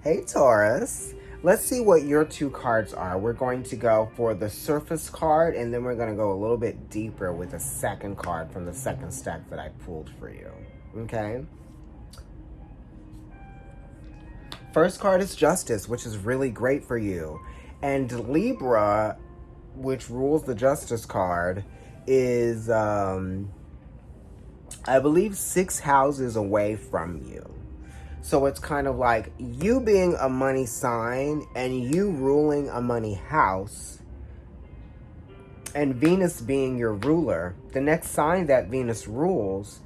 Hey Taurus, let's see what your two cards are. We're going to go for the surface card, and then we're going to go a little bit deeper with the second card from the second stack that I pulled for you. Okay? First card is Justice, which is really great for you. And Libra, which rules the Justice card, is, I believe, 6 houses away from you. So it's kind of like you being a money sign and you ruling a money house and Venus being your ruler. The next sign that Venus rules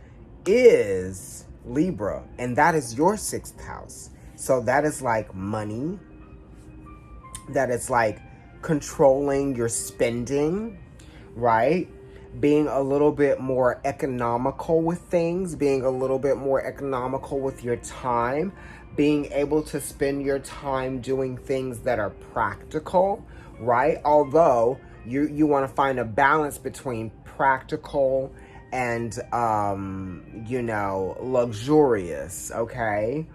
is Libra, and that is your 6th house. So that is like money. That is like controlling your spending, right? Being a little bit more economical with things, being a little bit more economical with your time, being able to spend your time doing things that are practical, right? Although you want to find a balance between practical and, luxurious, okay?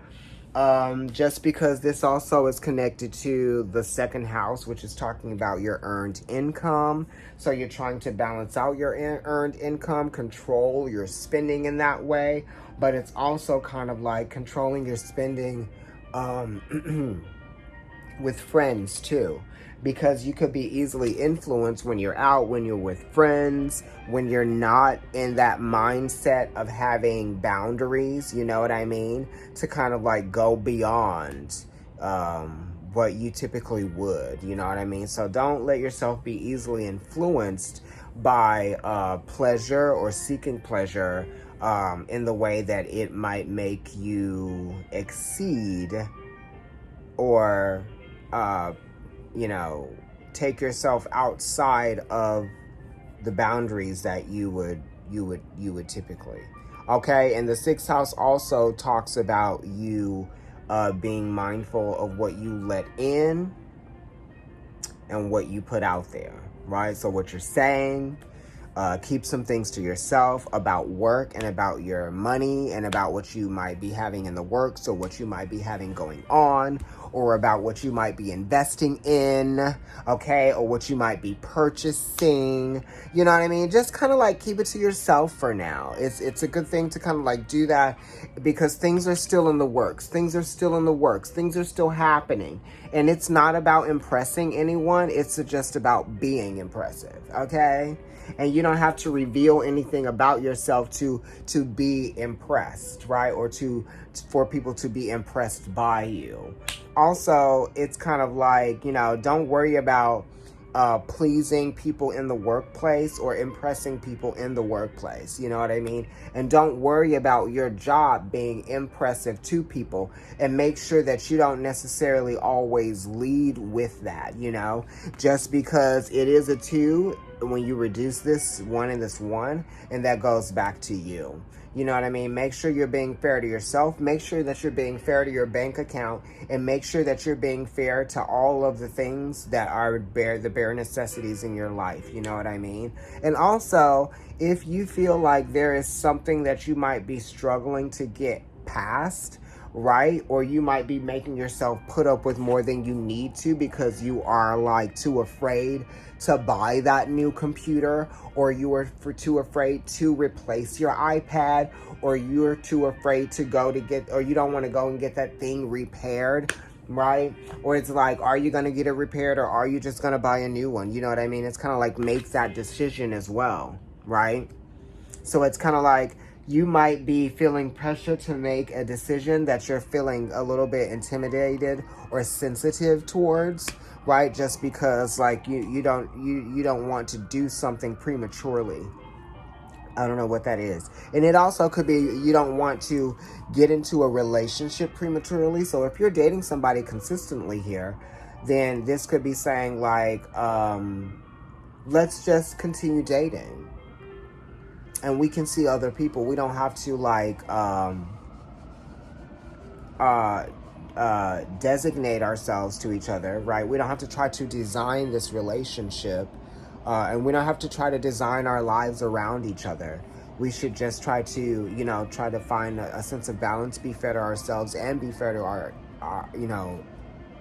Just because this also is connected to the second house, which is talking about your earned income. So you're trying to balance out your earned income, control your spending in that way. But it's also kind of like controlling your spending with friends too. Because you could be easily influenced when you're out, when you're with friends, when you're not in that mindset of having boundaries, you know what I mean? To kind of like go beyond what you typically would, you know what I mean? So don't let yourself be easily influenced by pleasure or seeking pleasure in the way that it might make you exceed or take yourself outside of the boundaries that you would typically. Okay, and the 6th house also talks about you being mindful of what you let in and what you put out there, right? So what you're saying, keep some things to yourself about work and about your money and about what you might be having in the works or what you might be having going on or about what you might be investing in, okay, or what you might be purchasing, you know what I mean? Just kind of like keep it to yourself for now. It's a good thing to kind of like do that because things are still in the works. Things are still in the works. Things are still happening. And it's not about impressing anyone. It's just about being impressive, okay? And you don't have to reveal anything about yourself to be impressed, right? Or for people to be impressed by you. Also, it's kind of like, don't worry about pleasing people in the workplace or impressing people in the workplace. You know what I mean? And don't worry about your job being impressive to people, and make sure that you don't necessarily always lead with that, just because it is a 2 when you reduce this 1 and this 1, and that goes back to you. You know what I mean? Make sure you're being fair to yourself. Make sure that you're being fair to your bank account, and make sure that you're being fair to all of the things that are the bare necessities in your life. You know what I mean? And also, if you feel like there is something that you might be struggling to get past, right? Or you might be making yourself put up with more than you need to because you are like too afraid to buy that new computer, or you are too afraid to replace your iPad, or you're too afraid to or you don't want to go and get that thing repaired, right? Or it's like, are you going to get it repaired, or are you just going to buy a new one? You know what I mean? It's kind of like make that decision as well, right? So it's kind of like you might be feeling pressure to make a decision that you're feeling a little bit intimidated or sensitive towards, right? Just because like you don't want to do something prematurely. I don't know what that is. And it also could be you don't want to get into a relationship prematurely. So if you're dating somebody consistently here, then this could be saying like, let's just continue dating. And we can see other people. We don't have to like designate ourselves to each other, right? We don't have to try to design this relationship, and we don't have to try to design our lives around each other. We should just try to, try to find a sense of balance, be fair to ourselves, and be fair to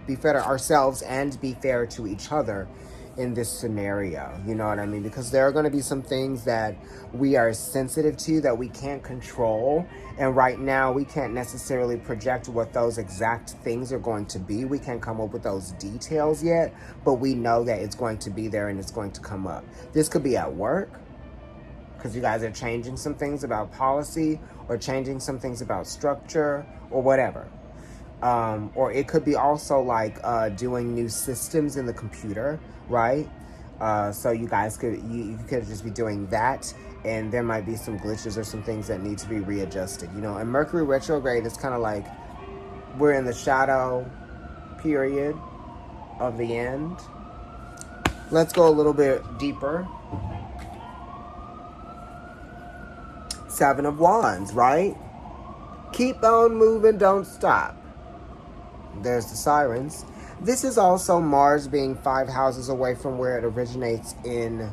be fair to ourselves and be fair to each other in this scenario. You know what I mean? Because there are going to be some things that we are sensitive to that we can't control. And right now, we can't necessarily project what those exact things are going to be. We can't come up with those details yet, but we know that it's going to be there and it's going to come up. This could be at work, because you guys are changing some things about policy or changing some things about structure or whatever. Or it could be also like doing new systems in the computer, right? So you guys you could just be doing that, and there might be some glitches or some things that need to be readjusted, And Mercury retrograde is kind of like we're in the shadow period of the end. Let's go a little bit deeper. Seven of Wands, right? Keep on moving, don't stop. There's the sirens. This is also Mars being 5 houses away from where it originates in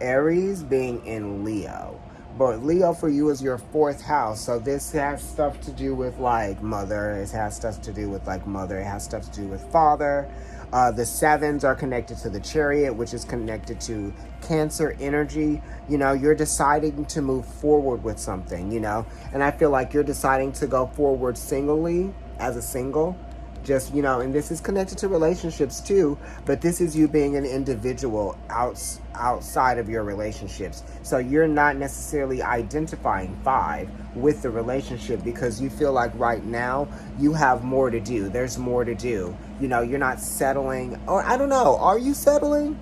Aries, being in Leo. But Leo for you is your 4th house. So this has stuff to do with like mother. It has stuff to do with like mother. It has stuff to do with father. The 7s are connected to the Chariot, which is connected to Cancer energy. You're deciding to move forward with something, And I feel like you're deciding to go forward singly, as a single. Just, and this is connected to relationships too, but this is you being an individual outside of your relationships. So you're not necessarily identifying 5 with the relationship because you feel like right now you have more to do. There's more to do. You're not settling. Or I don't know. Are you settling?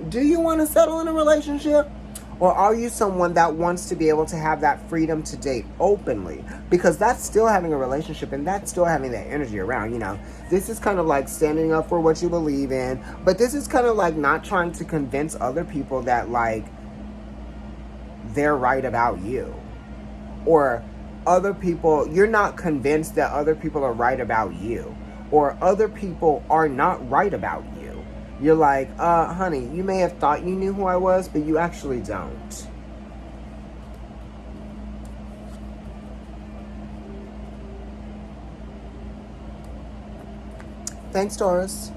Do you want to settle in a relationship? Or are you someone that wants to be able to have that freedom to date openly? Because that's still having a relationship and that's still having that energy around, This is kind of like standing up for what you believe in. But this is kind of like not trying to convince other people that, like, they're right about you. Or other people, you're not convinced that other people are right about you. Or other people are not right about you. You're like, honey, you may have thought you knew who I was, but you actually don't. Thanks, Taurus.